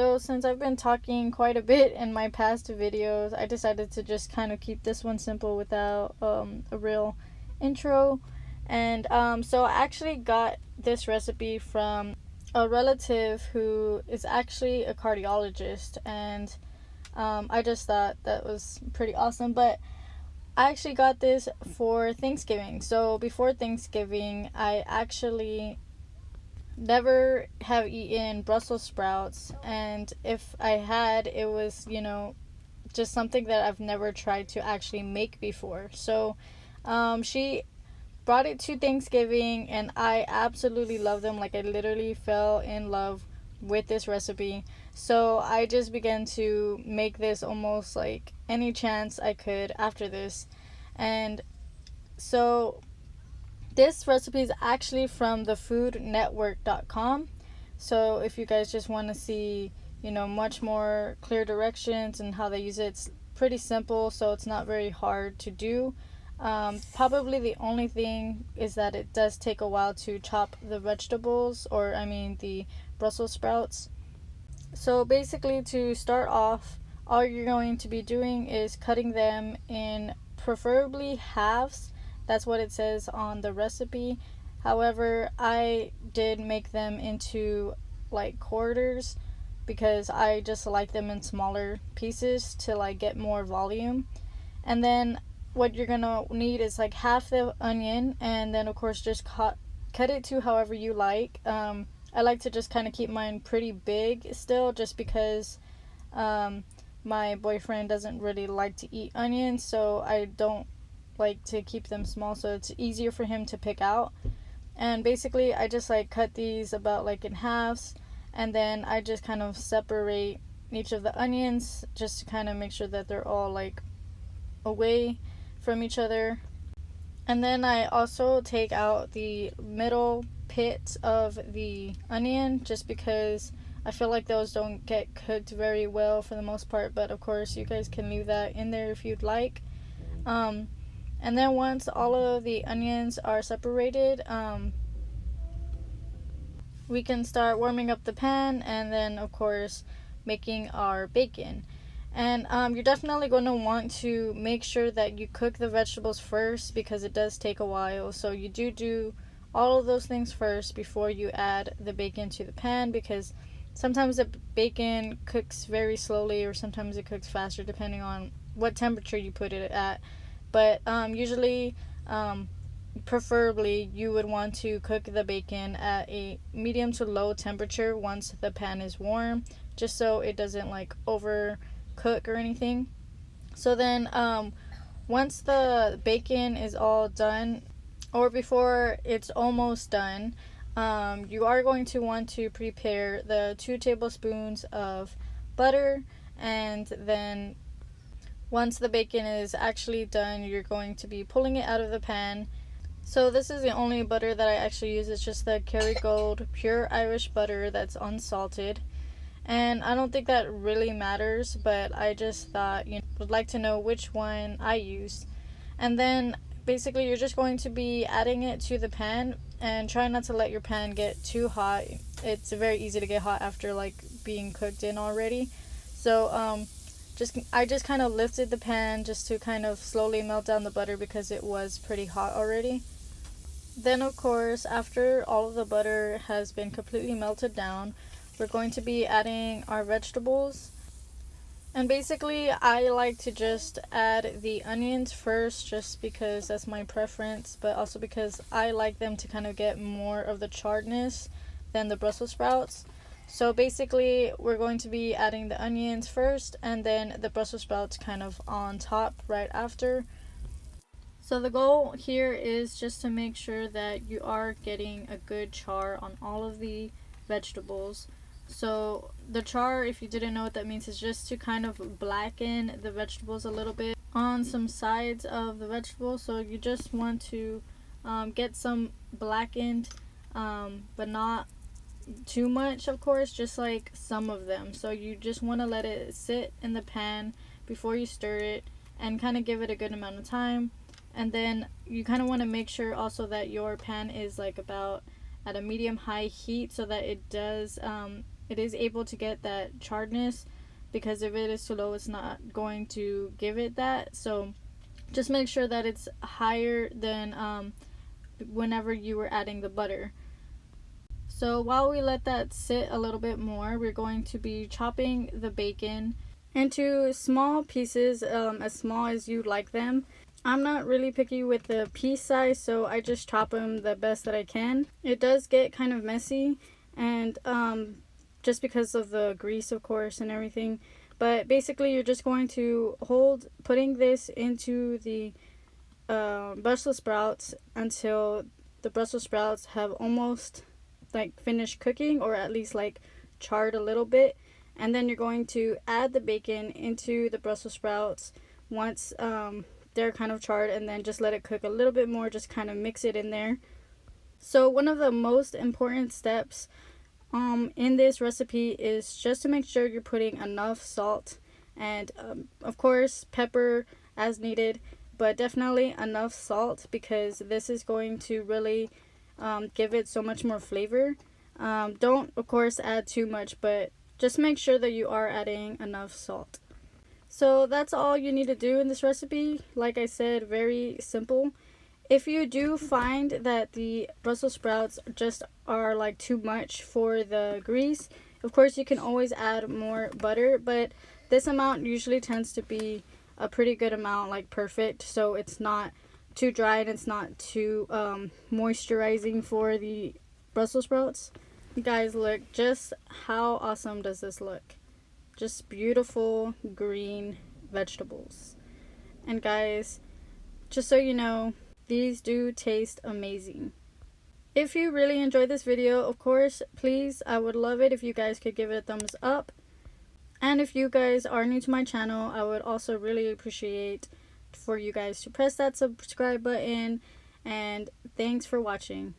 So since I've been talking quite a bit in my past videos, I decided to just kind of keep this one simple without a real intro. And so I actually got this recipe from a relative who is actually a cardiologist, and I just thought that was pretty awesome. But I actually got this for Thanksgiving. So before Thanksgiving, I actually never have eaten Brussels sprouts, and if I had, it was, just something that I've never tried to actually make before. So she brought it to Thanksgiving, and I absolutely love them. Like, I literally fell in love with this recipe. So I just began to make this almost like any chance I could after this. And so this recipe is actually from thefoodnetwork.com. So if you guys just want to see, much more clear directions and how they use it, it's pretty simple, so it's not very hard to do. Probably the only thing is that it does take a while to chop the vegetables, or the Brussels sprouts. So basically, to start off, all you're going to be doing is cutting them in preferably halves. That's what it says on the recipe. However, I did make them into like quarters because I just like them in smaller pieces to like get more volume. And then what you're gonna need is like half the onion, and then of course just cut it to however you like. I like to just kind of keep mine pretty big still, just because my boyfriend doesn't really like to eat onions, so I don't like to keep them small, so it's easier for him to pick out. And basically I just like cut these about like in halves, and then I just kind of separate each of the onions just to kind of make sure that they're all like away from each other. And then I also take out the middle pit of the onion, just because I feel like those don't get cooked very well for the most part, but of course you guys can leave that in there if you'd like. And then once all of the onions are separated, we can start warming up the pan, and then of course making our bacon. And you're definitely going to want to make sure that you cook the vegetables first, because it does take a while. So you do all of those things first before you add the bacon to the pan, because sometimes the bacon cooks very slowly, or sometimes it cooks faster depending on what temperature you put it at. But usually, preferably, you would want to cook the bacon at a medium to low temperature once the pan is warm, just so it doesn't like overcook or anything. So then once the bacon is all done, or before it's almost done, you are going to want to prepare the 2 tablespoons of butter. And then once the bacon is actually done, you're going to be pulling it out of the pan. So this is the only butter that I actually use. It's just the Kerrygold pure Irish butter that's unsalted. And I don't think that really matters, but I just thought would like to know which one I used. And then basically you're just going to be adding it to the pan, and try not to let your pan get too hot. It's very easy to get hot after like being cooked in already. So I just kind of lifted the pan just to kind of slowly melt down the butter, because it was pretty hot already. Then of course, after all of the butter has been completely melted down, we're going to be adding our vegetables. And basically I like to just add the onions first, just because that's my preference, but also because I like them to kind of get more of the charredness than the Brussels sprouts. So basically we're going to be adding the onions first, and then the Brussels sprouts kind of on top right after. So the goal here is just to make sure that you are getting a good char on all of the vegetables. So the char, if you didn't know what that means, is just to kind of blacken the vegetables a little bit on some sides of the vegetables. So you just want to get some blackened, but not too much, of course, just like some of them. So you just want to let it sit in the pan before you stir it, and kind of give it a good amount of time. And then you kind of want to make sure also that your pan is like about at a medium high heat, so that it does it is able to get that charredness, because if it is too low, it's not going to give it that. So just make sure that it's higher than whenever you were adding the butter. So while we let that sit a little bit more, we're going to be chopping the bacon into small pieces, as small as you like them. I'm not really picky with the piece size, so I just chop them the best that I can. It does get kind of messy, and just because of the grease, of course, and everything. But basically, you're just going to putting this into the Brussels sprouts until the Brussels sprouts have almost like finished cooking, or at least like charred a little bit. And then you're going to add the bacon into the Brussels sprouts once they're kind of charred, and then just let it cook a little bit more, just kind of mix it in there. So one of the most important steps in this recipe is just to make sure you're putting enough salt and of course pepper as needed, but definitely enough salt, because this is going to really give it so much more flavor. Don't of course add too much, but just make sure that you are adding enough salt. So that's all you need to do in this recipe. Like I said, very simple. If you do find that the Brussels sprouts just are like too much for the grease, of course you can always add more butter, but this amount usually tends to be a pretty good amount, like perfect, so it's not too dry and it's not too moisturizing for the Brussels sprouts. You guys, look, just how awesome does this look? Just beautiful green vegetables. And guys, just so you know, these do taste amazing. If you really enjoyed this video, of course, please, I would love it if you guys could give it a thumbs up. And if you guys are new to my channel, I would also really appreciate for you guys to press that subscribe button. And thanks for watching.